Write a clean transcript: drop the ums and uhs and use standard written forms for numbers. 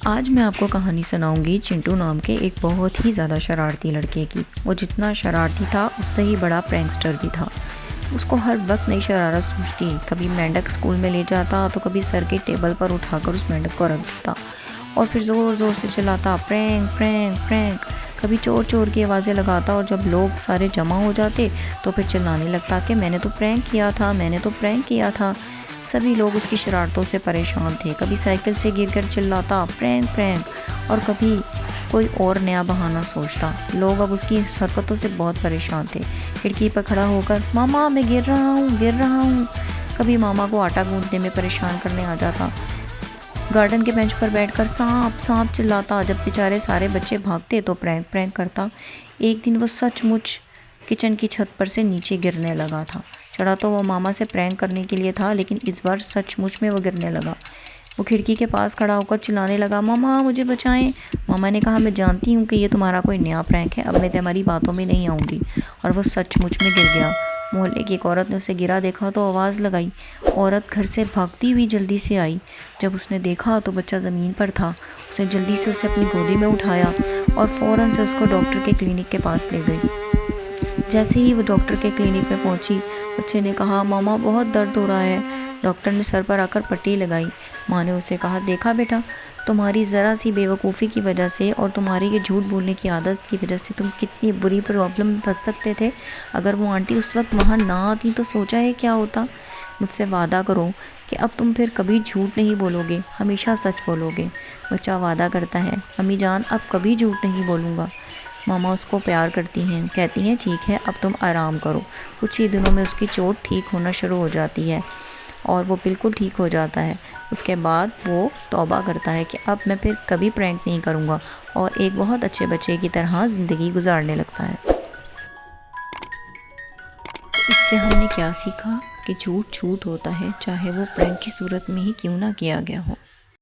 आज मैं आपको कहानी सुनाऊंगी चिंटू नाम के एक बहुत ही ज़्यादा शरारती लड़के की। वो जितना शरारती था उससे ही बड़ा प्रैंकस्टर भी था। उसको हर वक्त नई शरारत सूझती। कभी मेंढक स्कूल में ले जाता तो कभी सर के टेबल पर उठाकर उस मेंढक को रख देता और फिर ज़ोर ज़ोर से चिल्लाता प्रैंक प्रैंक प्रैंक। कभी चोर चोर की आवाज़ें लगाता और जब लोग सारे जमा हो जाते तो फिर चिल्लाने लगता कि मैंने तो प्रैंक किया था, मैंने तो प्रैंक किया था। सभी लोग उसकी शरारतों से परेशान थे। कभी साइकिल से गिरकर चिल्लाता प्रैंक प्रैंक और कभी कोई और नया बहाना सोचता। लोग अब उसकी हरकतों से बहुत परेशान थे। खिड़की पर खड़ा होकर मामा मैं गिर रहा हूँ गिर रहा हूँ। कभी मामा को आटा गूंथने में परेशान करने आ जाता। गार्डन के बेंच पर बैठकर सांप सांप चिल्लाता। जब बेचारे सारे बच्चे भागते तो प्रैंक प्रैंक करता। एक दिन वो सचमुच किचन की छत पर से नीचे गिरने लगा था। चढ़ा तो वो मामा से प्रैंक करने के लिए था, लेकिन इस बार सचमुच में वो गिरने लगा। वो खिड़की के पास खड़ा होकर चिल्लाने लगा मामा मुझे बचाएं। मामा ने कहा मैं जानती हूँ कि ये तुम्हारा कोई नया प्रैंक है, अब मैं तुम्हारी बातों में नहीं आऊँगी। और वो सचमुच में गिर गया। मोहल्ले की एक औरत ने उसे गिरा देखा तो आवाज़ लगाई। औरत घर से भागती हुई जल्दी से आई। जब उसने देखा तो बच्चा ज़मीन पर था। उसने जल्दी से उसे अपनी गोदी में उठाया और फ़ौरन से उसको डॉक्टर के क्लिनिक के पास ले गई। जैसे ही वो डॉक्टर के क्लिनिक में पहुंची, बच्चे ने कहा मामा बहुत दर्द हो रहा है। डॉक्टर ने सर पर आकर पट्टी लगाई। माँ ने उसे कहा देखा बेटा, तुम्हारी ज़रा सी बेवकूफ़ी की वजह से और तुम्हारी ये झूठ बोलने की आदत की वजह से तुम कितनी बुरी प्रॉब्लम में फंस सकते थे। अगर वो आंटी उस वक्त वहाँ ना आती तो सोचा है क्या होता। मुझसे वादा करो कि अब तुम फिर कभी झूठ नहीं बोलोगे, हमेशा सच बोलोगे। बच्चा वादा करता है अम्मी जान अब कभी झूठ नहीं बोलूँगा। मामा उसको प्यार करती हैं, कहती हैं ठीक है अब तुम आराम करो। कुछ ही दिनों में उसकी चोट ठीक होना शुरू हो जाती है और वो बिल्कुल ठीक हो जाता है। उसके बाद वो तौबा करता है कि अब मैं फिर कभी प्रैंक नहीं करूँगा और एक बहुत अच्छे बच्चे की तरह ज़िंदगी गुजारने लगता है। इससे हमने क्या सीखा कि झूठ झूठ होता है, चाहे वो प्रैंक की सूरत में ही क्यों ना किया गया हो।